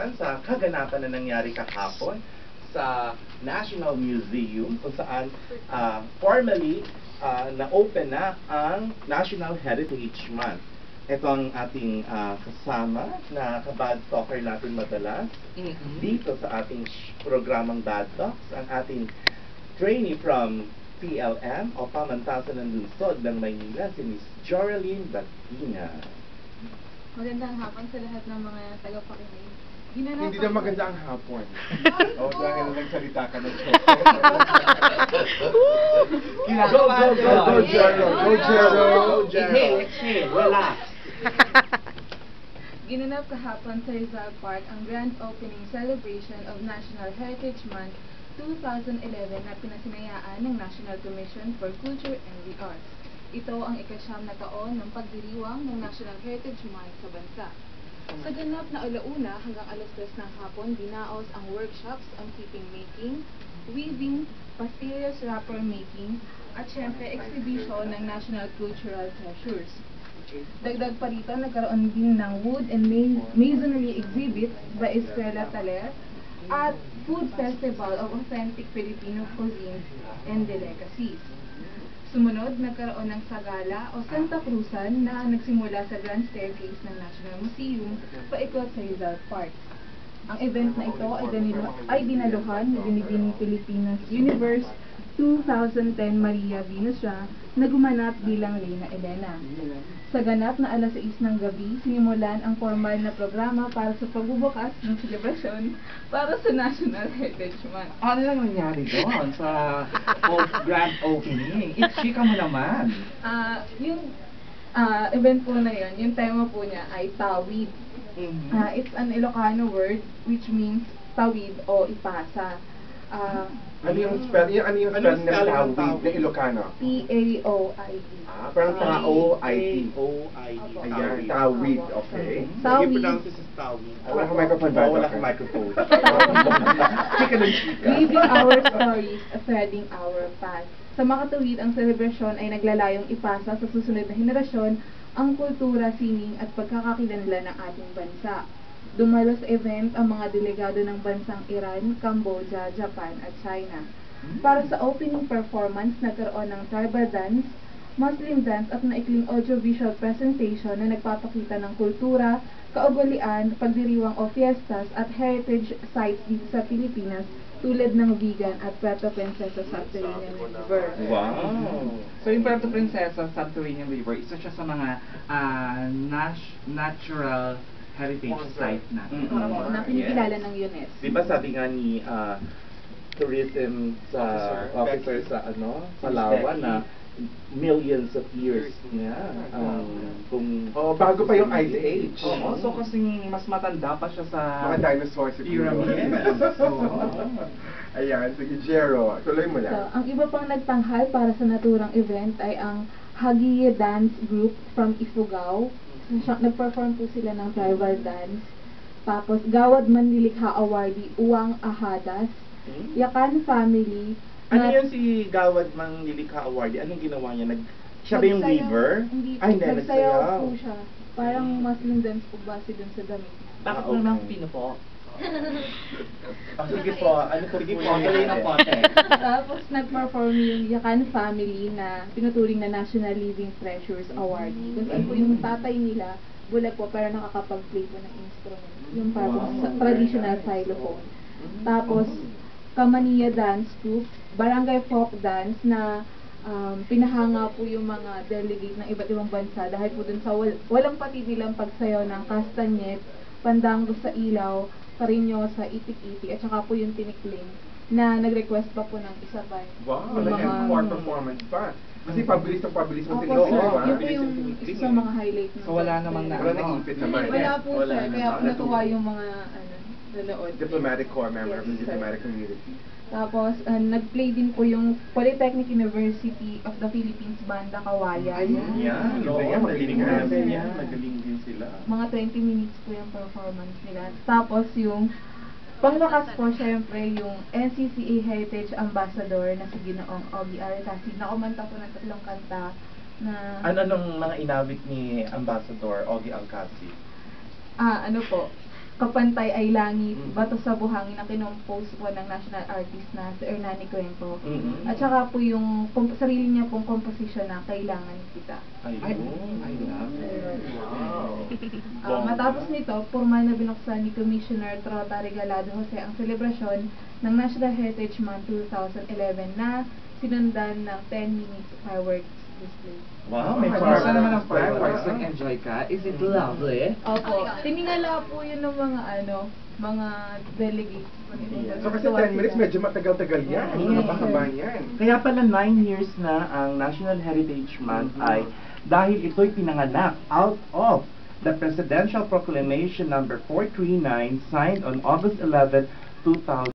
naman sa kaganapan na nangyari kahapon sa National Museum kung saan formally na-open na ang National Heritage Month. Ito ang ating kasama na ka-Bad Talker natin madalas dito sa ating programang Bad Talks, ang ating trainee from PLM o Pamantasan ng Lungsod ng Maynila, si Miss Joraline Batina. Magandang hapon sa lahat ng mga tagapakinig. Hindi na maganda ang hapon. O, dahil nagsalita ka ng joke. Go, Jero! Go, Jero! Inhale, exhale, relax. Ginanap kahapon sa Rizal Park ang grand opening celebration of National Heritage Month 2011 na pinasinayaan ng National Commission for Culture and the Arts. Ito ang ika-9 na taon ng pagdiriwang ng National Heritage Month sa bansa. Sa ganap na alauna hanggang alas 3 ng hapon, dinaos ang workshops on keeping making, weaving, pastillas wrapper making, at syempre exhibition ng National Cultural Treasures. Dagdag pa rito, nagkaroon din ng wood and masonry exhibits by Escuela Taler at food festival of authentic Filipino cuisines and delicacies. Sumunod, nagkaroon ng Sagala o Santa Cruzan na nagsimula sa Grand Staircase ng National Museum paikot sa Rizal Park. Ang event na ito ay dinaluhan ni Binibining Pilipinas Universe 2010 Maria Venusra na gumanap bilang Reyna Elena. Sa ganap na alas 6 ng gabi, sinimulan ang formal na programa para sa pagbubukas ng selebrasyon para sa National Heritage Month. Ano lang nangyari doon sa grand opening? Chika mo naman. Yung event po na yun, yung tema po niya ay tawid. It's an Ilocano word which means tawid o ipasa. Ano yung spell? Ano yung spell ng tawid na Ilocano? T-A-O-I-D. Parang tao-I-D. O-I-D. Ayan, tawid, okay. You pronounce this as tawid. Wala kang microphone ba? Wala kang microphone. Chika ng chika. Weaving our stories, threading our path. Sa makatuwid, ang selebrasyon ay naglalayong ipasa sa susunod na henerasyon ang kultura, sining at pagkakakilanlan ng ating bansa. Dumalo sa event ang mga delegado ng bansang Iran, Cambodia, Japan at China. Para sa opening performance, nagkaroon ng tribal dance, Muslim dance at naikling audiovisual presentation na nagpapakita ng kultura, kaugalian, pagdiriwang o fiestas at heritage sites dito sa Pilipinas tulad ng Vigan at Puerto Princesa Subterranean River. Wow! So yung Puerto Princesa Subterranean River, isa siya sa mga natural heritage site natin. Na pinikilala ng UNESCO. Di ba sabi nga ni tourism officer sa Palawan na millions of years niya bago pa yung Ice Age. Oo, so kasi mas matanda pa siya sa mga dinosaurs siguro. Ayan, sige Jero, tuloy mo So, lang. ang iba pang nagtanghal para sa naturang event ay ang Hagiye Dance Group from Ifugao. Nag-perform po sila ng tribal dance. Tapos, Gawad Manlilikha Awardee, Uwang Ahadas, Yakan Family. Ano yun si Gawad Manlilikha Awardee? Anong ginawa niya? Siya ba yung weaver? Hindi, Ay, hindi, nagsayaw po siya. Parang Muslim dance po base dun sa damit. Bakit naman pino po? Sige po, sige po, tuloy ng content. Tapos nag-perform yung Yakan Family na tinuturing na National Living Treasures Awardee. Kung saan po yung tatay nila, bulag po pero nakakapag-play po ng instrument. Yung parang traditional xylophone. Tapos, Kamaniya Dance Group, Barangay Folk Dance na pinahanga po yung mga delegate ng iba't ibang bansa dahil po dun sa walang pati nilang pagsayaw ng Kastanyet, Pandango sa Ilaw, Karinyo sa Itik-Iti, at saka po yung Tinikling na nag-request pa po ng isa pa. Wow, like performance pa. Kasi pabilis mo Opo, sila. sir. Yun po yung isa sa mga highlight. So wala namang Wala nag-ipit naman. Wala po, Wala sir. Kaya po naman. natuwa yung mga nanood. Diplomatic corps member of the Yes, sir. diplomatic community. Tapos, nag-play din po yung Polytechnic University of the Philippines Banda Kawayan. Yan, magaling natin yan. Magaling din sila. Mga 20 minutes po yung performance nila. Tapos yung panglakas po, syempre, yung NCCA Heritage Ambassador na si Ginoong Ogie Aretasi. Nakumanta po ng 3 kanta na... Ano nung mga inawit ni Ambassador Ogie Alcasi? ano po? Kapantay ay Langit, Bato sa Buhangin na kinompose po ng national artist na si Hernani Cuenco. At saka po yung sarili niya pong composition na Kailangan Kita. Ayun, I love it. Wow. Matapos nito, formal na binuksan ni Commissioner Trota Regalado Jose ang selebrasyon ng National Heritage Month 2011 na sinundan ng 10 minutes fireworks display. Wow, may Kumusta fireworks. naman ang fireworks? Nag-enjoy ka? Is it lovely? Opo, tiningala po yun ng mga mga delegates. So kasi 10 minutes, medyo matagal-tagal yan. Yes. Mahaba yan. Kaya pala 9 years na ang National Heritage Month ay dahil ito'y pinanganak out of the Presidential Proclamation number 439 signed on August 11, 2000.